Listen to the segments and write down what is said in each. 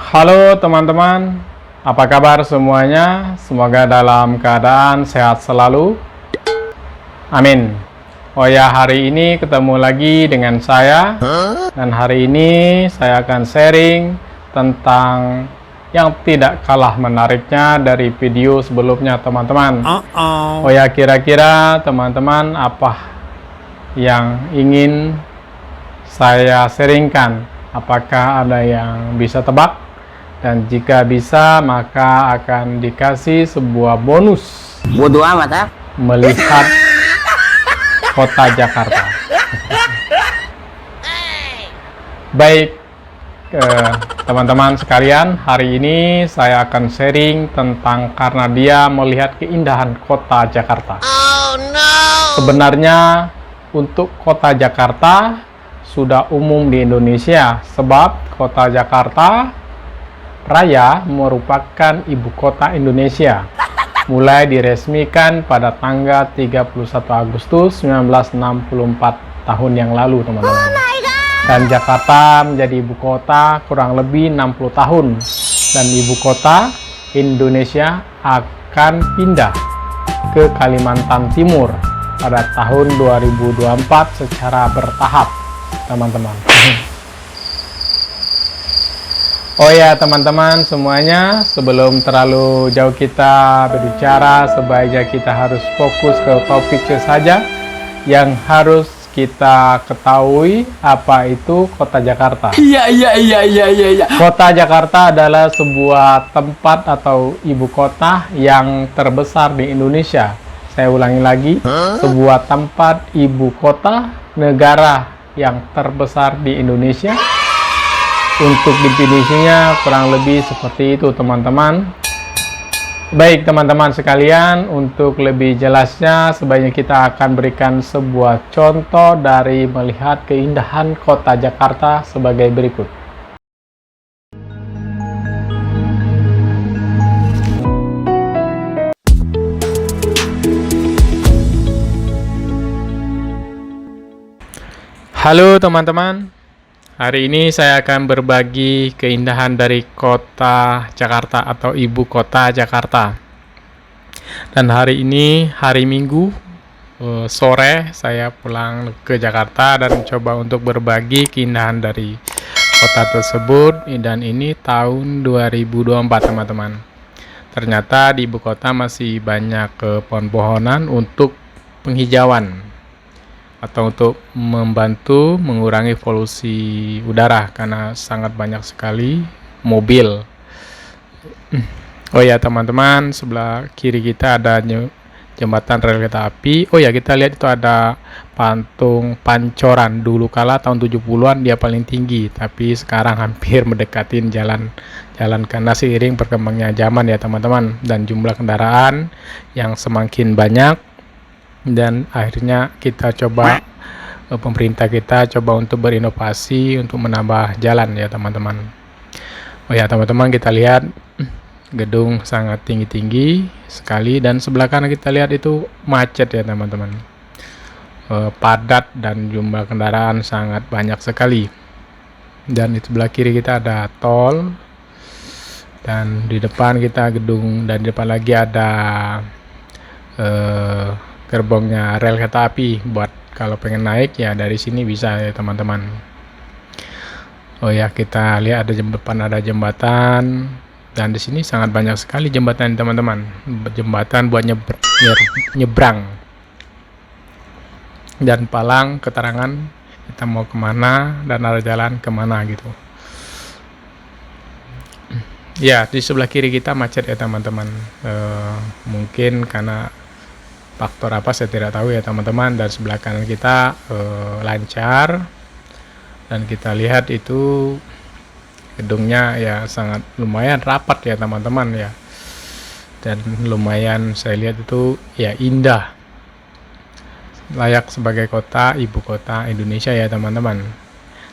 Halo teman-teman, apa kabar semuanya? Semoga dalam keadaan sehat selalu. Amin. Oh ya, hari ini ketemu lagi dengan saya. Dan hari ini saya akan sharing tentang yang tidak kalah menariknya dari video sebelumnya teman-teman. Oh ya, kira-kira teman-teman apa yang ingin saya sharingkan? Apakah ada yang bisa tebak? Dan jika bisa, maka akan dikasih sebuah bonus Bodoh amat ah. melihat kota Jakarta. Baik, teman-teman sekalian, hari ini saya akan sharing tentang karena dia melihat keindahan kota Jakarta. Oh no. Sebenarnya untuk kota Jakarta sudah umum di Indonesia, sebab kota Jakarta Raya merupakan ibu kota Indonesia, mulai diresmikan pada tanggal 31 Agustus 1964 tahun yang lalu, teman-teman. Dan Jakarta menjadi ibu kota kurang lebih 60 tahun, dan ibu kota Indonesia akan pindah ke Kalimantan Timur pada tahun 2024 secara bertahap, teman-teman. Oh ya teman-teman semuanya, sebelum terlalu jauh kita berbicara, sebaiknya kita harus fokus ke topik saja yang harus kita ketahui, apa itu kota Jakarta. Iya. Kota Jakarta adalah sebuah tempat atau ibu kota yang terbesar di Indonesia. Saya ulangi lagi, sebuah tempat ibu kota negara yang terbesar di Indonesia. Untuk definisinya kurang lebih seperti itu, teman-teman. Baik teman-teman sekalian, untuk lebih jelasnya sebaiknya kita akan berikan sebuah contoh dari melihat keindahan kota Jakarta sebagai berikut. Halo teman-teman. Hari ini saya akan berbagi keindahan dari kota Jakarta atau ibu kota Jakarta. Dan hari ini hari Minggu sore saya pulang ke Jakarta dan mencoba untuk berbagi keindahan dari kota tersebut. Dan ini tahun 2024 teman-teman. Ternyata di ibu kota masih banyak pohon-pohonan untuk penghijauan atau untuk membantu mengurangi polusi udara karena sangat banyak sekali mobil. Oh ya teman-teman, sebelah kiri kita ada jembatan rel kereta api. Oh ya, kita lihat itu ada patung Pancoran. Dulu kala tahun 70-an dia paling tinggi, tapi sekarang hampir mendekatin jalan karena seiring berkembangnya zaman ya teman-teman, dan jumlah kendaraan yang semakin banyak. Dan akhirnya kita coba, pemerintah kita coba untuk berinovasi untuk menambah jalan ya teman-teman. Oh ya teman-teman, kita lihat gedung sangat tinggi-tinggi sekali, dan sebelah kanan kita lihat itu macet ya teman-teman, padat dan jumlah kendaraan sangat banyak sekali. Dan di sebelah kiri kita ada tol, dan di depan kita gedung, dan di depan lagi ada gerbongnya rel kereta api. Buat kalau pengen naik ya dari sini bisa ya teman-teman. Oh ya, kita lihat ada jembatan, dan di sini sangat banyak sekali jembatan teman-teman. Jembatan buat nyebrang dan palang keterangan kita mau kemana dan arah jalan kemana gitu. Ya, di sebelah kiri kita macet ya teman-teman. Mungkin karena faktor apa saya tidak tahu ya teman-teman. Dan sebelah kanan kita lancar, dan kita lihat itu gedungnya ya sangat lumayan rapat ya teman-teman ya, dan lumayan saya lihat itu ya indah, layak sebagai kota ibu kota Indonesia ya teman-teman.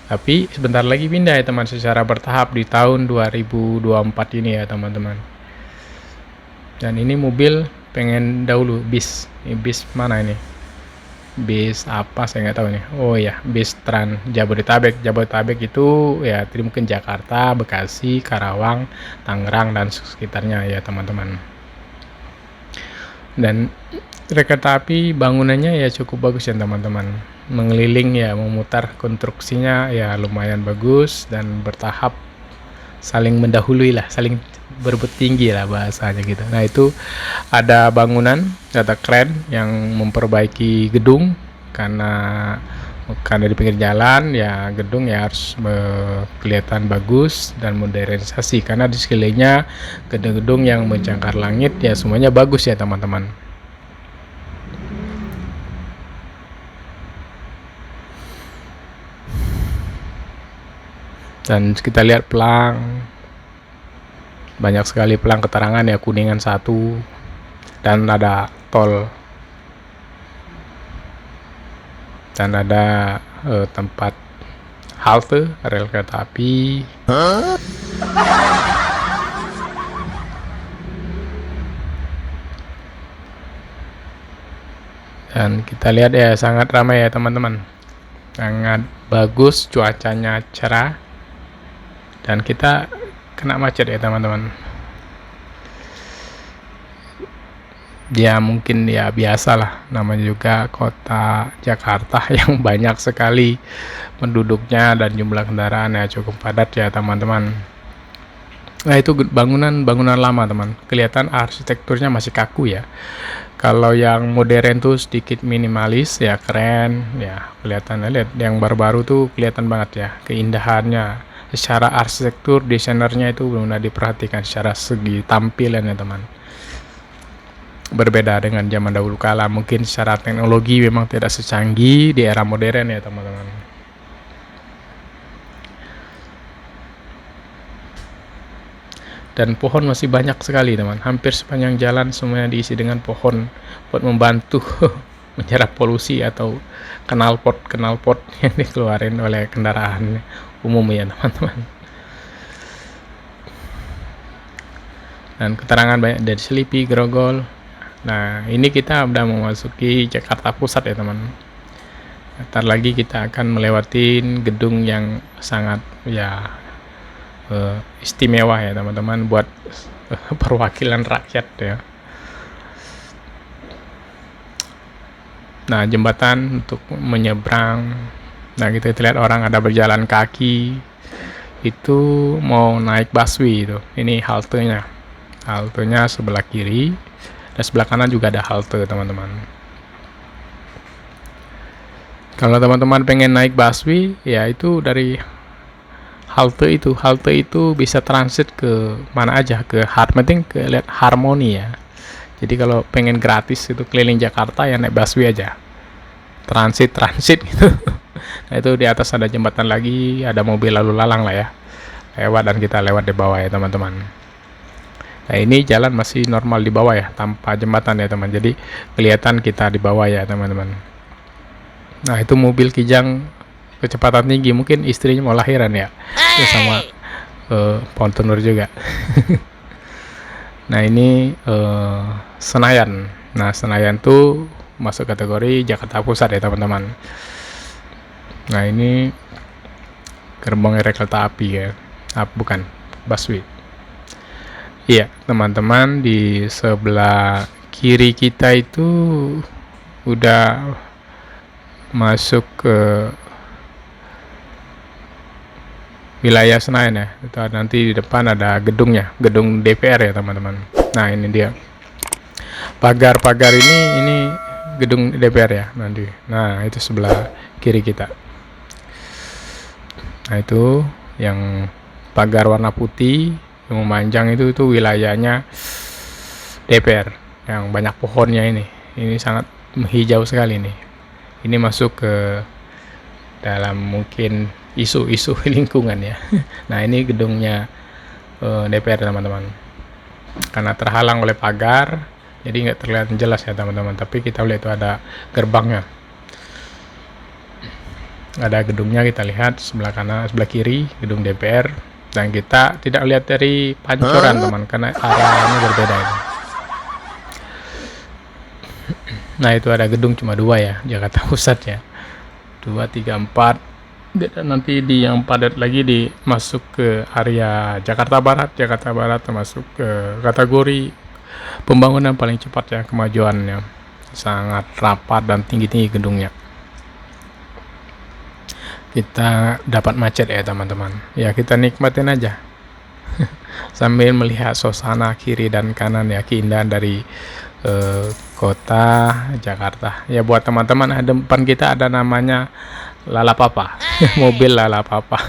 Tapi sebentar lagi pindah ya teman, secara bertahap di tahun 2024 ini ya teman-teman. Dan ini mobil pengen dahulu bis. Ini bis mana ini? bis apa saya nggak tahu nih. Oh ya, bis Trans Jabodetabek. Jabodetabek itu ya tadi mungkin Jakarta, Bekasi, Karawang, Tangerang dan sekitarnya ya teman-teman. Dan kereta api bangunannya ya cukup bagus ya teman-teman. Mengeliling ya, memutar, konstruksinya ya lumayan bagus dan bertahap, saling mendahului lah, saling berebut tinggi lah bahasanya gitu. Nah itu ada bangunan, ada kren yang memperbaiki gedung karena di pinggir jalan ya, gedung ya harus kelihatan bagus dan modernisasi karena di sekelilingnya gedung-gedung yang menjangkar langit ya semuanya bagus ya teman-teman. Dan kita lihat pelang, banyak sekali pelang keterangan ya, Kuningan 1, dan ada tol, dan ada tempat halte rel kereta api. Dan kita lihat ya sangat ramai ya teman-teman, sangat bagus, cuacanya cerah, dan kita kena macet ya teman-teman. Ya mungkin ya biasalah, namanya juga kota Jakarta yang banyak sekali penduduknya dan jumlah kendaraan ya cukup padat ya teman-teman. Nah itu bangunan lama teman, kelihatan arsitekturnya masih kaku ya. Kalau yang modern tuh sedikit minimalis ya, keren ya, kelihatan. Lihat yang baru-baru tuh kelihatan banget ya keindahannya. Secara arsitektur, desainernya itu benar-benar diperhatikan secara segi tampilan ya teman. Berbeda dengan zaman dahulu kala, mungkin secara teknologi memang tidak secanggih di era modern ya teman-teman. Dan pohon masih banyak sekali teman, hampir sepanjang jalan semuanya diisi dengan pohon buat membantu menyerap polusi atau knalpot yang dikeluarin oleh kendaraan umum ya teman-teman. Dan keterangan banyak dari Selipi, Grogol. Nah ini kita udah memasuki Jakarta Pusat ya teman. Ntar lagi kita akan melewati gedung yang sangat ya istimewa ya teman-teman buat perwakilan rakyat ya. Nah jembatan untuk menyeberang. Nah kita lihat orang ada berjalan kaki, itu mau naik busway itu. Ini haltenya sebelah kiri dan sebelah kanan juga ada halte teman-teman. Kalau teman-teman pengen naik busway ya itu dari halte itu bisa transit ke mana aja, ke lihat Harmoni ya. Jadi kalau pengen gratis itu keliling Jakarta ya naik busway aja, transit gitu. Nah itu di atas ada jembatan lagi, ada mobil lalu lalang lah ya lewat, dan kita lewat di bawah ya teman-teman. Nah ini jalan masih normal di bawah ya, tanpa jembatan ya teman, jadi kelihatan kita di bawah ya teman-teman. Nah itu mobil Kijang kecepatan tinggi, mungkin istrinya mau lahiran ya, itu sama Pontenur juga. Nah ini Senayan. Nah Senayan tuh masuk kategori Jakarta Pusat ya teman-teman. Nah ini gerbang rel kereta api ya, bukan busway. Iya teman-teman, di sebelah kiri kita itu udah masuk ke wilayah Senayan ya. Itu nanti di depan ada gedungnya, gedung DPR ya teman-teman. Nah ini dia pagar ini gedung DPR ya nanti. Nah itu sebelah kiri kita. Nah itu yang pagar warna putih yang memanjang itu wilayahnya DPR yang banyak pohonnya ini sangat hijau sekali nih. Ini masuk ke dalam mungkin isu-isu lingkungan ya. Nah ini gedungnya DPR teman-teman, karena terhalang oleh pagar jadi nggak terlihat jelas ya teman-teman, tapi kita lihat itu ada gerbangnya, ada gedungnya, kita lihat sebelah kanan sebelah kiri gedung DPR, dan kita tidak lihat dari pancoran teman karena arahnya berbeda ini. Nah itu ada gedung cuma 2 ya, Jakarta Pusat ya, 2, 3, 4. Dan nanti di yang padat lagi masuk ke area Jakarta Barat. Jakarta Barat termasuk ke kategori pembangunan paling cepat ya, kemajuannya sangat rapat dan tinggi-tinggi gedungnya. Kita dapat macet ya teman-teman, ya kita nikmatin aja sambil melihat suasana kiri dan kanan ya, keindahan dari kota Jakarta ya. Buat teman-teman, depan kita ada namanya Lalapapa mobil Lalapapa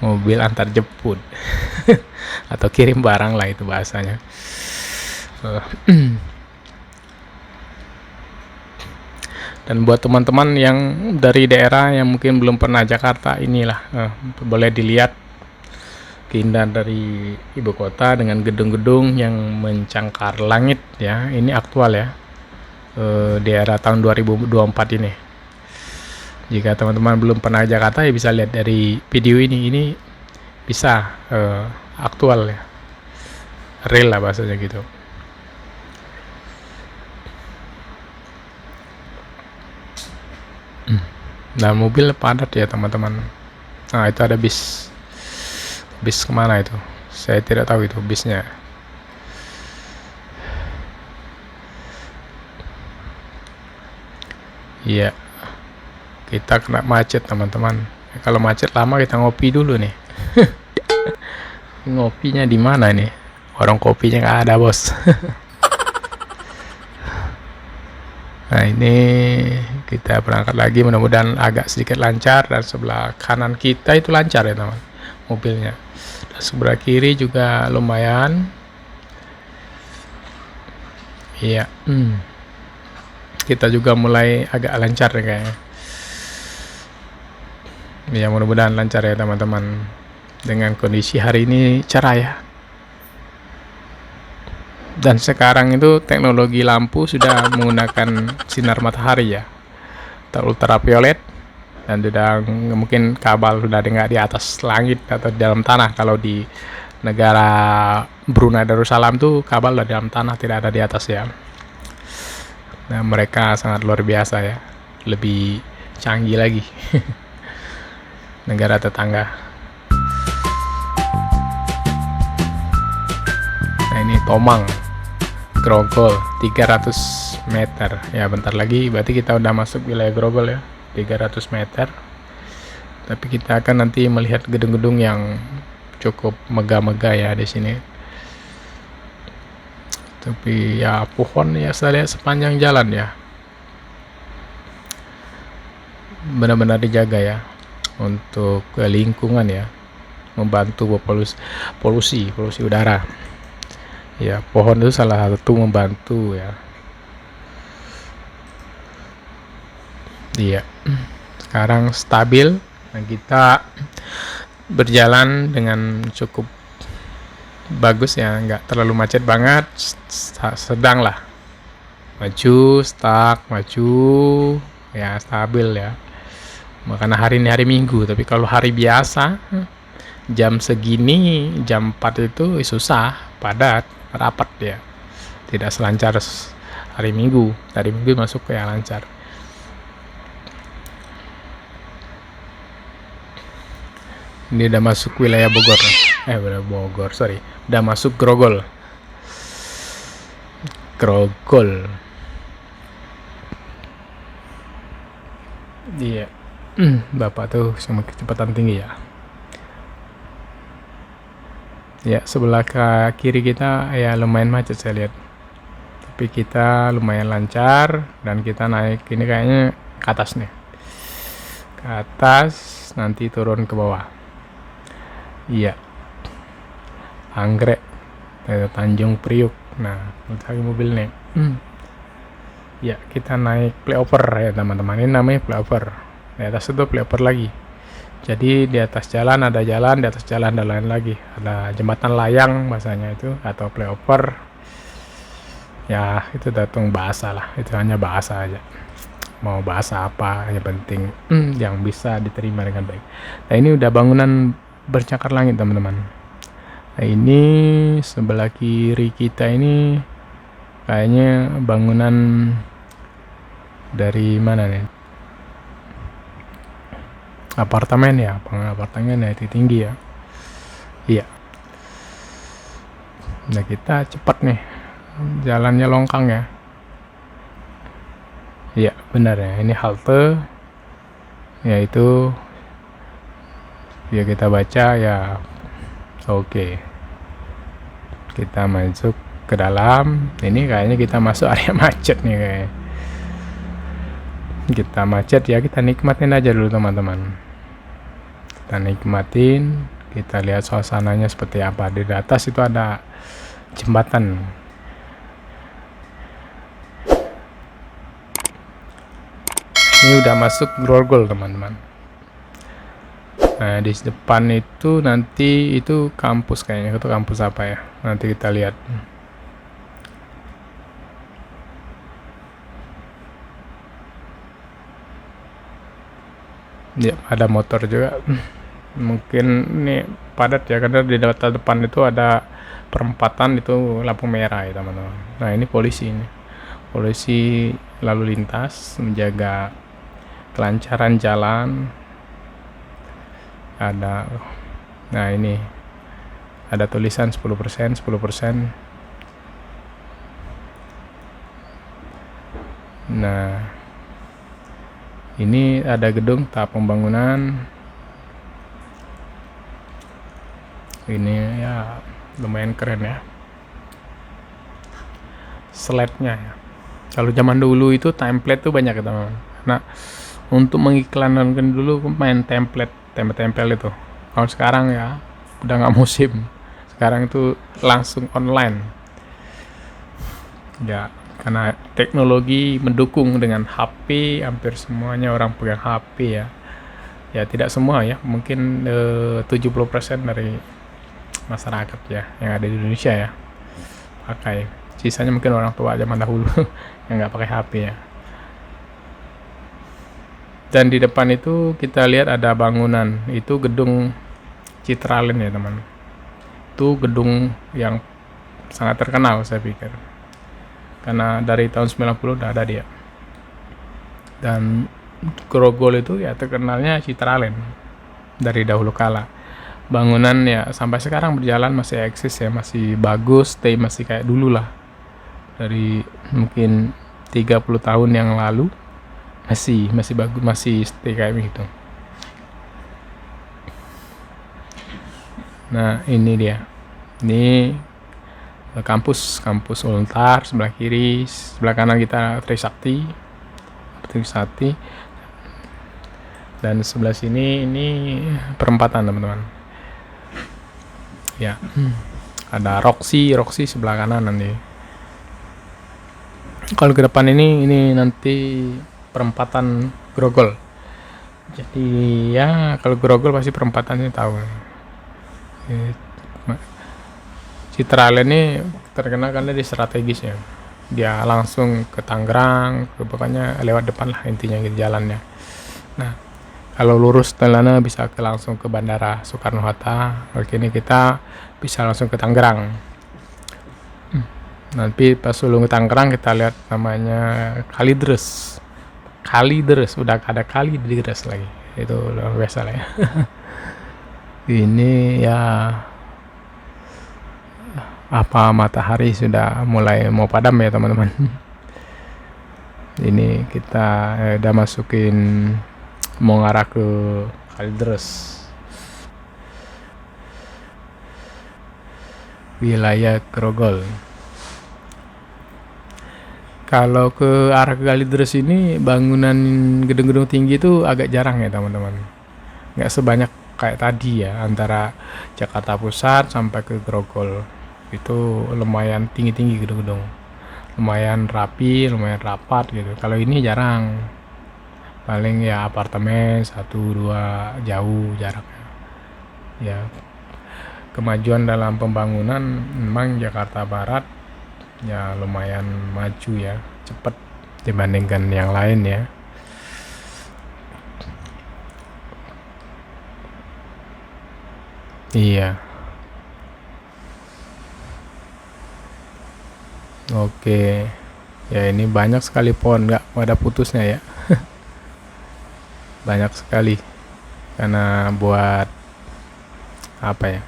mobil antar jemput atau kirim barang lah itu bahasanya. Dan buat teman-teman yang dari daerah yang mungkin belum pernah Jakarta, inilah boleh dilihat keindahan dari ibu kota dengan gedung-gedung yang mencangkar langit ya. Ini aktual ya, di era tahun 2024 ini. Jika teman-teman belum pernah Jakarta ya bisa lihat dari video ini bisa aktual ya, real lah bahasanya gitu. Nah mobil padat ya teman-teman. Nah itu ada bis kemana itu, saya tidak tahu itu bisnya. Iya, kita kena macet teman-teman. Kalau macet lama kita ngopi dulu nih. Ngopinya di mana nih? Warung kopinya nggak ada bos. Nah ini kita berangkat lagi, mudah-mudahan agak sedikit lancar. Dan sebelah kanan kita itu lancar ya teman, mobilnya. Dan sebelah kiri juga lumayan. Iya, kita juga mulai agak lancar ya kayaknya. Ya mudah-mudahan lancar ya teman-teman. Dengan kondisi hari ini cerah ya. Dan sekarang itu teknologi lampu sudah menggunakan sinar matahari ya, ultraviolet, dan sudah mungkin kabel sudah nggak di atas langit atau di dalam tanah. Kalau di negara Brunei Darussalam tuh kabel ada di dalam tanah, tidak ada di atas ya. Nah mereka sangat luar biasa ya, lebih canggih lagi negara tetangga. Nah ini Tomang Grogol 300 meter ya, bentar lagi berarti kita udah masuk wilayah Grogol ya, 300 meter. Tapi kita akan nanti melihat gedung-gedung yang cukup megah-megah ya di sini. Tapi ya pohon ya saya lihat sepanjang jalan ya, benar-benar dijaga ya untuk lingkungan ya, membantu polusi udara. Ya pohon itu salah satu membantu ya. Iya, sekarang stabil dan kita berjalan dengan cukup bagus ya, nggak terlalu macet banget, sedang lah, maju stuck maju ya, stabil ya. Makanya hari ini hari Minggu, tapi kalau hari biasa jam segini, jam 4 itu susah, padat, rapat ya, tidak selancar hari Minggu. Hari Minggu masuk kayak lancar. Ini udah masuk wilayah Bogor, udah masuk Grogol. Iya, bapak tuh sama kecepatan tinggi ya. Ya sebelah kiri kita ya lumayan macet saya lihat, tapi kita lumayan lancar. Dan kita naik ini kayaknya ke atas nih, ke atas nanti turun ke bawah. Iya, Anggrek, Tanjung Priuk. Nah lagi mobil nih. Ya kita naik flyover ya teman-teman, ini namanya flyover. Di atas itu flyover lagi. Jadi di atas jalan ada jalan, di atas jalan ada lain lagi, ada jembatan layang bahasanya itu, atau flyover. Ya itu datung bahasa lah, itu hanya bahasa aja. Mau bahasa apa, yang penting yang bisa diterima dengan baik. Nah ini udah bangunan bercakar langit teman-teman. Nah ini sebelah kiri kita ini kayaknya bangunan dari mana nih, apartemen ya, apartemen ya, itu tinggi ya. Iya. Nah kita cepat nih, jalannya longkang ya. Iya benar ya, ini halte, yaitu ya kita baca ya. Oke, kita masuk ke dalam. Ini kayaknya kita masuk area macet nih kayaknya. Kita macet ya, kita nikmatin aja dulu teman-teman. Kita nikmatin, kita lihat suasananya seperti apa. Di atas itu ada jembatan. Ini udah masuk Grogol teman-teman. Nah di depan itu nanti itu kampus, kayaknya itu kampus apa ya, nanti kita lihat. Ya ada motor juga. Mungkin ini padat ya, karena di depan itu ada perempatan, itu lampu merah ya teman-teman. Nah ini polisi, ini polisi lalu lintas menjaga kelancaran jalan. Ada, nah ini ada tulisan 10%. Nah ini ada gedung tahap pembangunan. Ini ya lumayan keren ya, slide-nya ya. Kalau zaman dulu itu template tuh banyak ya teman-teman. Nah untuk mengiklankan dulu main tempel itu. Kalau sekarang ya udah nggak musim. Sekarang itu langsung online. Ya karena teknologi mendukung dengan HP, hampir semuanya orang pegang HP ya. Ya tidak semua ya, mungkin 70% dari masyarakat ya yang ada di Indonesia ya pakai. Sisanya mungkin orang tua zaman dahulu yang nggak pakai HP ya. Dan di depan itu kita lihat ada bangunan, itu gedung Citraland ya teman. Itu gedung yang sangat terkenal saya pikir, karena dari tahun 90 udah ada dia. Dan Grogol itu ya terkenalnya Citraland dari dahulu kala. Bangunan ya sampai sekarang berjalan, masih eksis ya, masih bagus, masih kayak dulu lah. Dari mungkin 30 tahun yang lalu masih bagus, masih stay kayak gitu. Nah ini dia, ini kampus Untar, sebelah kiri, sebelah kanan kita Trisakti, dan sebelah sini ini perempatan teman-teman ya. Ada Roxy sebelah kanan nanti. Kalau ke depan ini nanti perempatan Grogol. Jadi ya kalau Grogol pasti perempatannya tahu. Citraland ini terkenal karena dia strategis ya. Dia langsung ke Tangerang, pokoknya lewat depan lah intinya gitu jalannya. Nah kalau lurus telana bisa langsung ke Bandara Soekarno-Hatta. Kalau ini kita bisa langsung ke Tangerang. Nanti pas sebelum ke Tangerang kita lihat namanya Kalideres, udah ada Kalideres lagi, itu luar biasa lah ya. Ini ya apa, matahari sudah mulai mau padam ya teman-teman. Ini kita udah masukin, mau ngarah ke Kalideres, wilayah Grogol. Kalau ke arah Kalideres ini bangunan gedung-gedung tinggi itu agak jarang ya teman-teman. Nggak sebanyak kayak tadi ya, antara Jakarta Pusat sampai ke Grogol. Itu lumayan tinggi-tinggi gedung-gedung. Lumayan rapi, lumayan rapat gitu. Kalau ini jarang. Paling ya apartemen 1-2 jauh jaraknya. Ya. Kemajuan dalam pembangunan memang Jakarta Barat ya lumayan maju ya, cepat dibandingkan yang lain ya. Iya. Oke, ya ini banyak sekali pohon, nggak ada putusnya ya. Banyak sekali, karena buat apa ya,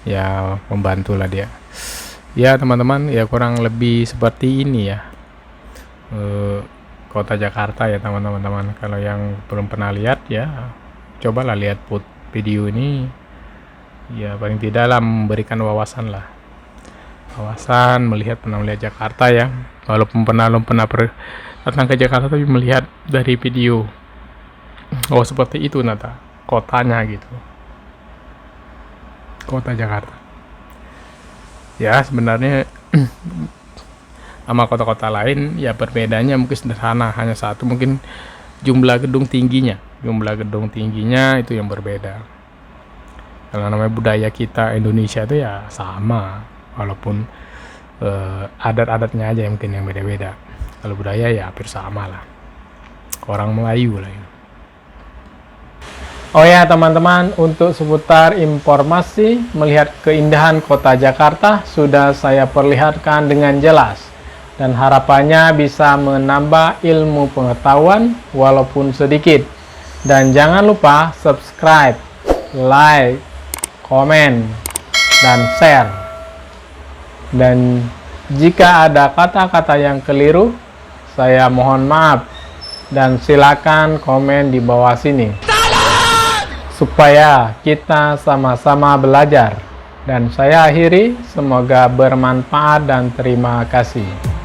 ya membantu lah dia. Ya teman-teman, ya kurang lebih seperti ini ya kota Jakarta ya teman-teman. Kalau yang belum pernah lihat ya cobalah lihat video ini, ya paling tidak lah memberikan wawasan melihat, pernah melihat Jakarta ya, walaupun belum pernah datang ke Jakarta, tapi melihat dari video, oh seperti itu Nata kotanya gitu, kota Jakarta ya. Sebenarnya sama kota-kota lain ya perbedaannya mungkin sederhana, hanya satu, mungkin jumlah gedung tingginya itu yang berbeda. Kalau namanya budaya kita Indonesia itu ya sama, walaupun adat-adatnya aja yang mungkin yang beda-beda. Kalau budaya ya hampir sama lah, orang Melayu lah ya. Oh ya teman-teman, untuk seputar informasi melihat keindahan kota Jakarta sudah saya perlihatkan dengan jelas, dan harapannya bisa menambah ilmu pengetahuan walaupun sedikit. Dan jangan lupa subscribe, like, komen, dan share. Dan jika ada kata-kata yang keliru, saya mohon maaf, dan silakan komen di bawah sini supaya kita sama-sama belajar. Dan saya akhiri, semoga bermanfaat dan terima kasih.